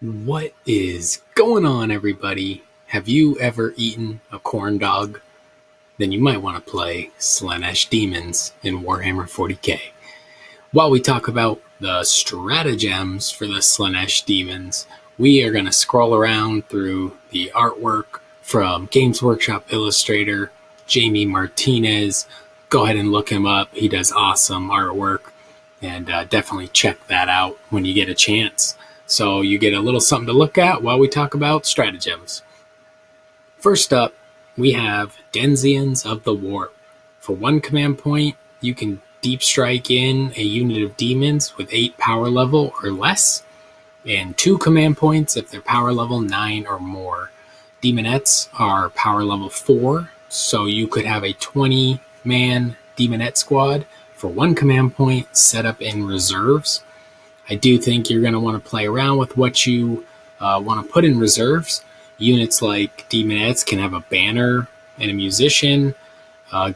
What is going on, everybody? Have you ever eaten a corn dog? Then you might want to play Slaanesh Daemons in Warhammer 40k. While we talk about the stratagems for the Slaanesh Daemons, we are going to scroll around through the artwork from Games Workshop illustrator Jamie Martinez. Go ahead and look him up. He does awesome artwork, and definitely check that out when you get a chance. So you get a little something to look at while we talk about stratagems. First up, we have Denzians of the Warp. For 1 command point, you can deep strike in a unit of demons with 8 power level or less, and 2 command points if they're power level 9 or more. Demonettes are power level 4, so you could have a 20-man demonette squad for 1 command point set up in reserves. I do think you're going to want to play around with what you want to put in reserves. Units like Demonettes can have a banner and a musician,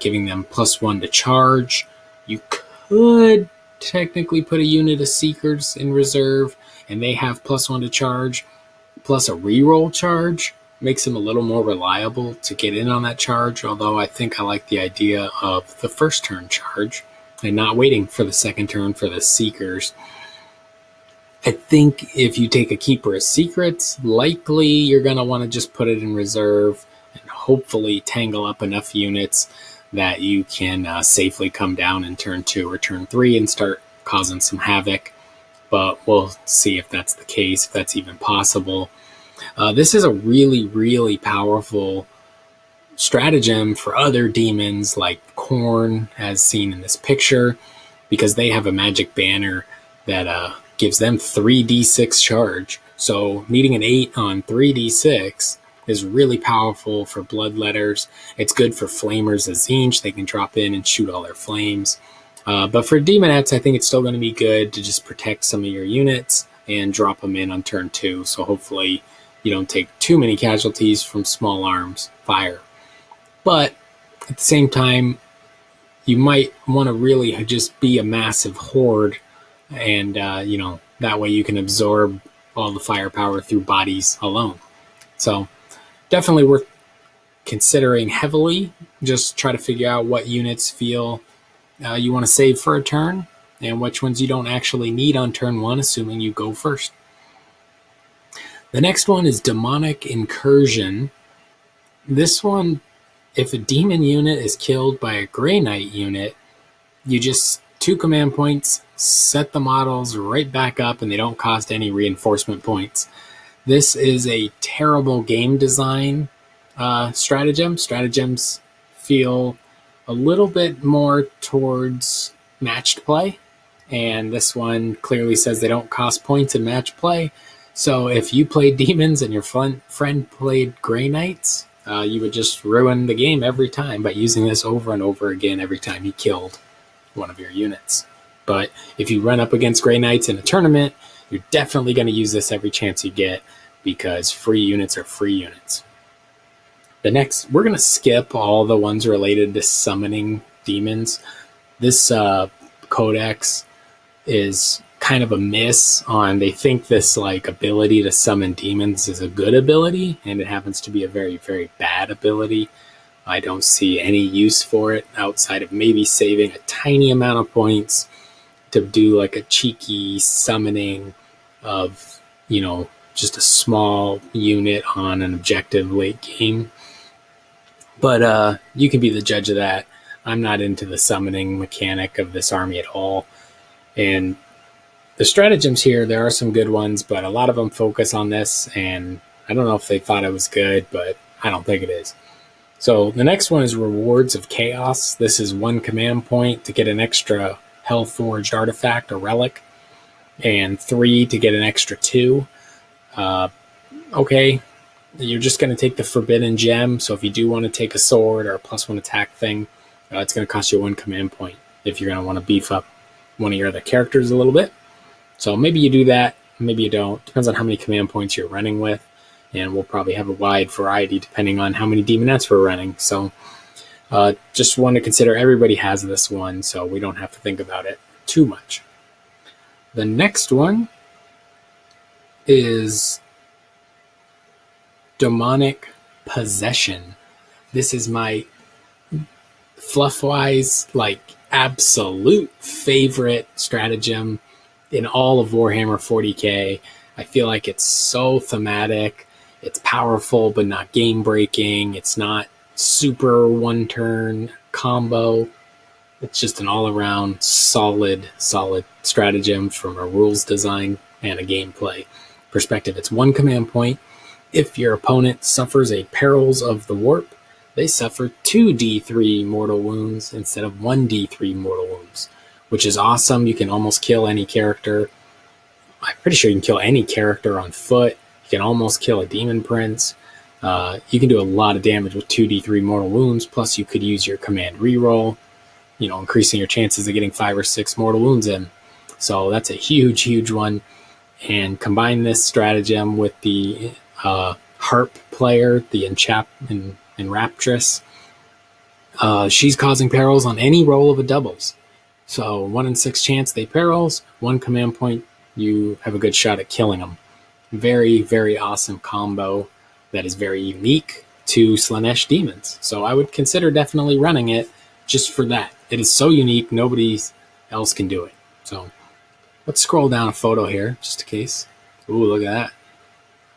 giving them +1 to charge. You could technically put a unit of Seekers in reserve, and they have +1 to charge, plus a reroll charge. Makes them a little more reliable to get in on that charge, although I think I like the idea of the first turn charge and not waiting for the second turn for the Seekers. I think if you take a Keeper of Secrets, likely you're going to want to just put it in reserve and hopefully tangle up enough units that you can safely come down in turn 2 or turn 3 and start causing some havoc. But we'll see if that's the case, if that's even possible. This is a really, really powerful stratagem for other demons like Khorne, as seen in this picture, because they have a magic banner that gives them 3d6 charge. So needing an 8 on 3d6 is really powerful for bloodletters. It's good for flamers as Tzeentch. They can drop in and shoot all their flames. But for demonettes, I think it's still going to be good to just protect some of your units and drop them in on turn 2. So hopefully you don't take too many casualties from small arms fire. But at the same time, you might want to really just be a massive horde, and that way you can absorb all the firepower through bodies alone. So definitely worth considering heavily. Just try to figure out what units feel you want to save for a turn and which ones you don't actually need on turn 1, assuming you go first. The next one is Demonic Incursion. This one, if a demon unit is killed by a Grey Knight unit, you just 2 command points, set the models right back up, and they don't cost any reinforcement points. This is a terrible game design stratagem. Stratagems feel a little bit more towards matched play, and this one clearly says they don't cost points in match play. So if you played demons and your friend played Grey Knights, you would just ruin the game every time by using this over and over again every time he killed one of your units. But if you run up against Grey Knights in a tournament, you're definitely going to use this every chance you get, because free units are free units. The next, we're going to skip all the ones related to summoning demons. This codex is kind of a miss on, they think this ability to summon demons is a good ability, and it happens to be a very, very bad ability. I don't see any use for it outside of maybe saving a tiny amount of points to do a cheeky summoning of, just a small unit on an objective late game. But you can be the judge of that. I'm not into the summoning mechanic of this army at all. And the stratagems here, there are some good ones, but a lot of them focus on this, and I don't know if they thought it was good, but I don't think it is. So the next one is Rewards of Chaos. This is 1 command point to get an extra Hellforged artifact or relic, and 3 to get an extra 2. Okay, you're just going to take the Forbidden Gem, so if you do want to take a sword or a +1 attack thing, it's going to cost you 1 command point if you're going to want to beef up one of your other characters a little bit. So maybe you do that, maybe you don't. Depends on how many command points you're running with, and we'll probably have a wide variety depending on how many demonettes we're running. So just want to consider everybody has this one, so we don't have to think about it too much. The next one is Demonic Possession. This is my fluff-wise, like, absolute favorite stratagem in all of Warhammer 40k. I feel like it's so thematic. It's powerful, but not game-breaking. It's not super one-turn combo. It's just an all-around solid stratagem from a rules design and a gameplay perspective. It's one command point. If your opponent suffers a Perils of the Warp, they suffer 2d3 mortal wounds instead of 1d3 mortal wounds, which is awesome. You can almost kill any character. I'm pretty sure you can kill any character on foot. You can almost kill a demon prince. You can do a lot of damage with 2d3 mortal wounds, plus you could use your command reroll, increasing your chances of getting 5 or 6 mortal wounds in. So that's a huge one. And combine this stratagem with the harp player, the Enraptress. She's causing perils on any roll of a doubles. So 1 in 6 chance they perils, 1 command point, you have a good shot at killing them. Very awesome combo that is very unique to Slaanesh Daemons. So I would consider definitely running it just for that. It is so unique, nobody else can do it. So let's scroll down a photo here, just in case. Ooh, look at that.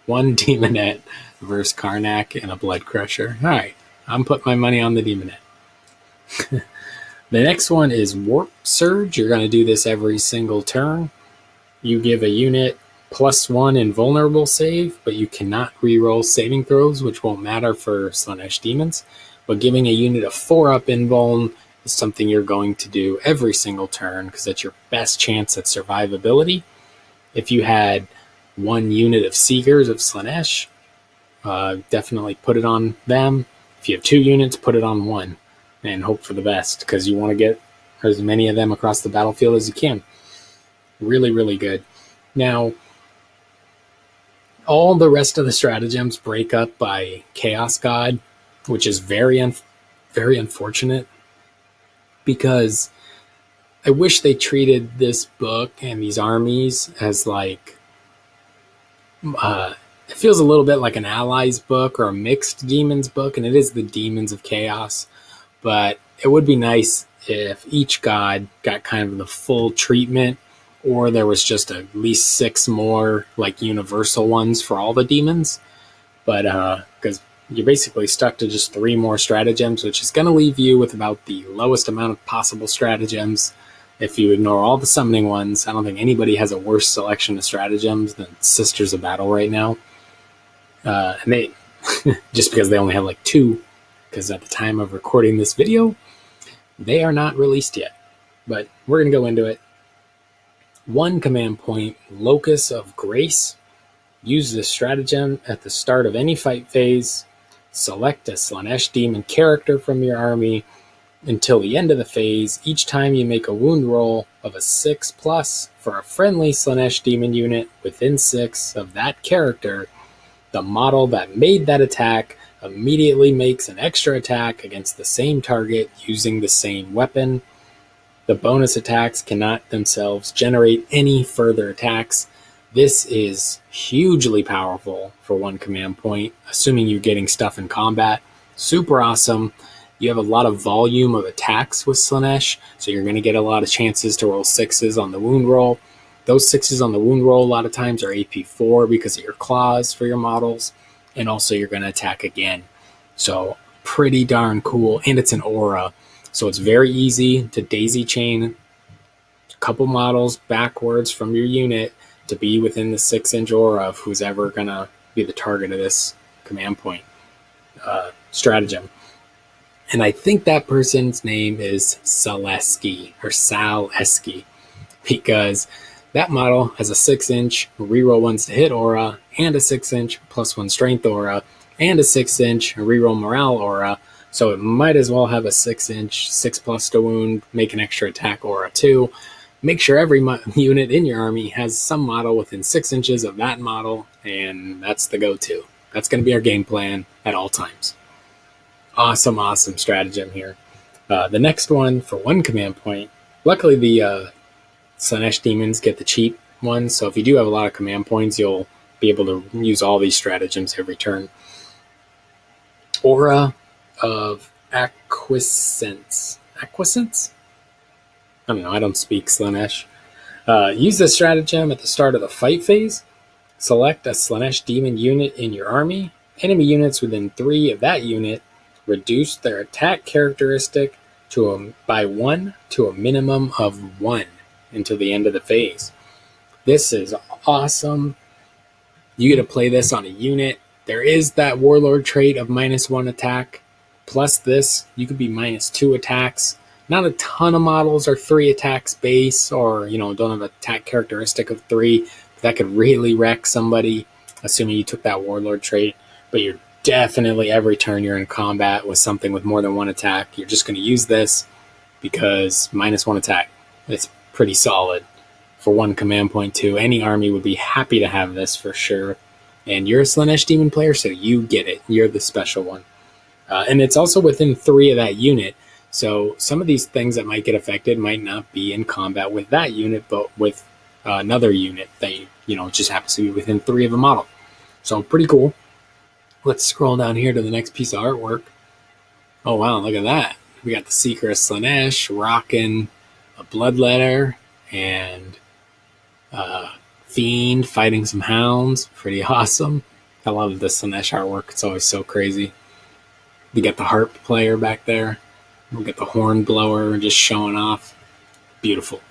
1 Demonette versus Karnak and a Blood Crusher. All right, I'm putting my money on the Demonette. The next one is Warp Surge. You're going to do this every single turn. You give a unit +1 invulnerable save, but you cannot reroll saving throws, which won't matter for Slaanesh Daemons. But giving a unit a 4-up invuln is something you're going to do every single turn because that's your best chance at survivability. If you had 1 unit of Seekers of Slaanesh, definitely put it on them. If you have 2 units, put it on 1 and hope for the best because you want to get as many of them across the battlefield as you can. Really good. Now, all the rest of the stratagems break up by Chaos God, which is very unfortunate because I wish they treated this book and these armies as like it feels a little bit like an allies book or a mixed demons book, and it is the Demons of Chaos, but it would be nice if each god got kind of the full treatment, or there was just at least 6 more like universal ones for all the demons. But because you're basically stuck to just 3 more stratagems, which is going to leave you with about the lowest amount of possible stratagems. If you ignore all the summoning ones, I don't think anybody has a worse selection of stratagems than Sisters of Battle right now. And they, just because they only have like 2, because at the time of recording this video, they are not released yet. But we're going to go into it. 1 command point, Locus of Grace. Use this stratagem at the start of any fight phase. Select a Slaanesh Demon character from your army until the end of the phase. Each time you make a wound roll of a 6+ for a friendly Slaanesh Demon unit within 6 of that character, the model that made that attack immediately makes an extra attack against the same target using the same weapon. The bonus attacks cannot themselves generate any further attacks. This is hugely powerful for 1 command point, assuming you're getting stuff in combat. Super awesome. You have a lot of volume of attacks with Slaanesh, so you're going to get a lot of chances to roll 6s on the wound roll. Those 6s on the wound roll a lot of times are AP4 because of your claws for your models, and also you're going to attack again. So pretty darn cool, and it's an aura. So it's very easy to daisy chain a couple models backwards from your unit to be within the 6-inch aura of who's ever going to be the target of this command point stratagem. And I think that person's name is syll'esske, or syll'esske, because that model has a 6-inch reroll 1s to hit aura, and a 6-inch +1 strength aura, and a 6-inch reroll morale aura. So it might as well have a 6-inch 6+ to wound, make an extra attack aura too. Make sure every unit in your army has some model within 6 inches of that model, and that's the go-to. That's going to be our game plan at all times. Awesome stratagem here. The next one for 1 command point. Luckily, the Slaanesh Demons get the cheap ones, so if you do have a lot of command points, you'll be able to use all these stratagems every turn. Aura of Acquiescence. Acquiescence? I don't know, I don't speak Slaanesh. Use this stratagem at the start of the fight phase. Select a Slaanesh demon unit in your army. Enemy units within 3 of that unit reduce their attack characteristic by 1 to a minimum of 1 until the end of the phase. This is awesome. You get to play this on a unit. There is that Warlord trait of -1 attack. Plus this, you could be -2 attacks. Not a ton of models are 3 attacks base, or don't have an attack characteristic of 3. That could really wreck somebody, assuming you took that Warlord trait. But you're definitely, every turn you're in combat with something with more than 1 attack, you're just going to use this because -1 attack. It's pretty solid for 1 command point too. Any army would be happy to have this for sure. And you're a Slaanesh Demon player, so you get it. You're the special one. And it's also within 3 of that unit. So some of these things that might get affected might not be in combat with that unit, but with another unit that just happens to be within 3 of a model. So pretty cool. Let's scroll down here to the next piece of artwork. Oh wow, look at that. We got the Seeker of Slaanesh rocking a bloodletter and Fiend fighting some hounds. Pretty awesome. I love the Slaanesh artwork. It's always so crazy. We got the harp player back there. We got the horn blower just showing off. Beautiful.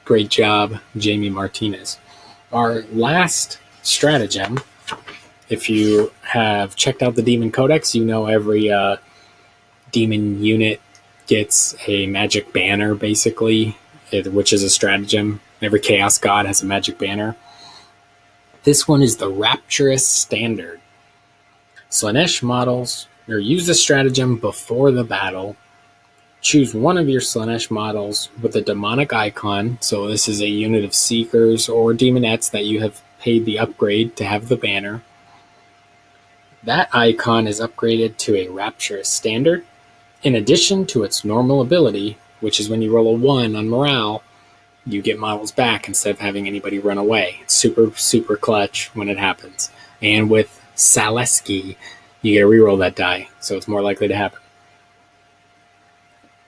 Great job, Jamie Martinez. Our last stratagem, if you have checked out the Demon Codex, you know every demon unit gets a magic banner, basically, which is a stratagem. Every Chaos God has a magic banner. This one is the Rapturous Standard. Slaanesh models, or use the stratagem before the battle. Choose one of your Slaanesh models with a demonic icon. So this is a unit of Seekers or Demonettes that you have paid the upgrade to have the banner. That icon is upgraded to a Rapturous Standard. In addition to its normal ability, which is when you roll a 1 on morale, you get models back instead of having anybody run away. It's super, super clutch when it happens. And with syll'esske, you get to reroll that die, so it's more likely to happen.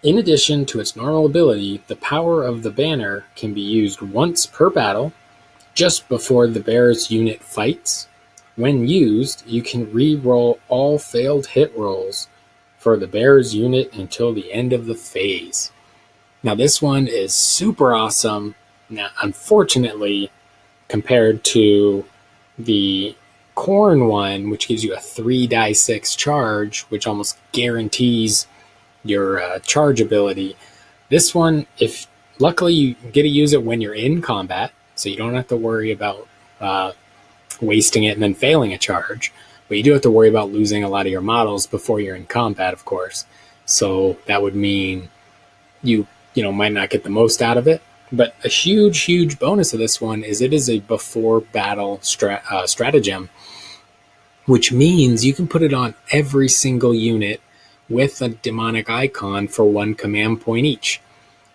In addition to its normal ability, the power of the banner can be used once per battle, just before the bearer's unit fights. When used, you can re-roll all failed hit rolls for the bearer's unit until the end of the phase. Now this one is super awesome. Now, unfortunately, compared to the Khorne one, which gives you a 3d6 charge, which almost guarantees your charge ability, this one, if luckily you get to use it when you're in combat, so you don't have to worry about wasting it and then failing a charge, but you do have to worry about losing a lot of your models before you're in combat, of course. So that would mean you might not get the most out of it. But a huge bonus of this one is it is a before battle stratagem, which means you can put it on every single unit with a demonic icon for 1 command point each.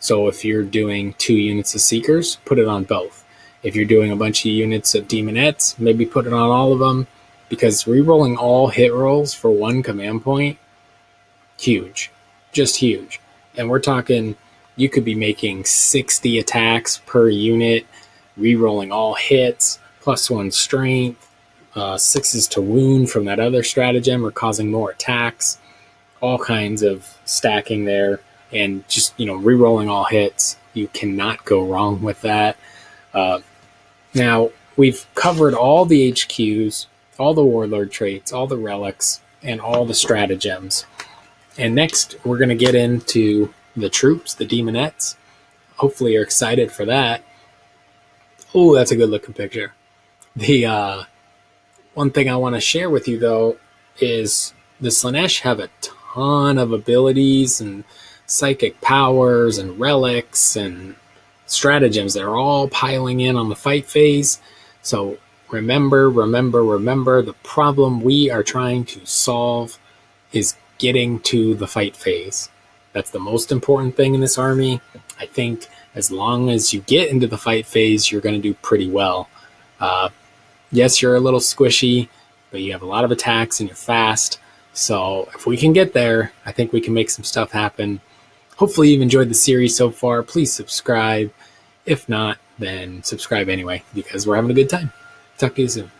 So if you're doing 2 units of Seekers, put it on both. If you're doing a bunch of units of Demonettes, maybe put it on all of them, because rerolling all hit rolls for 1 command point, huge. Just huge. And we're talking, you could be making 60 attacks per unit, rerolling all hits, +1 strength, 6s to wound from that other stratagem, or causing more attacks. All kinds of stacking there, and just re-rolling all hits. You cannot go wrong with that. Now we've covered all the HQs, all the Warlord traits, all the relics, and all the stratagems. And next we're going to get into the troops, the Demonettes. Hopefully you're excited for that. Oh, that's a good looking picture. The one thing I want to share with you though is the Slaanesh have a ton of abilities and psychic powers and relics and stratagems that are all piling in on the fight phase. So remember, the problem we are trying to solve is getting to the fight phase. That's the most important thing in this army. I think as long as you get into the fight phase, you're going to do pretty well. Yes, you're a little squishy, but you have a lot of attacks and you're fast. So if we can get there, I think we can make some stuff happen. Hopefully you've enjoyed the series so far. Please subscribe. If not, then subscribe anyway, because we're having a good time. Talk to you soon.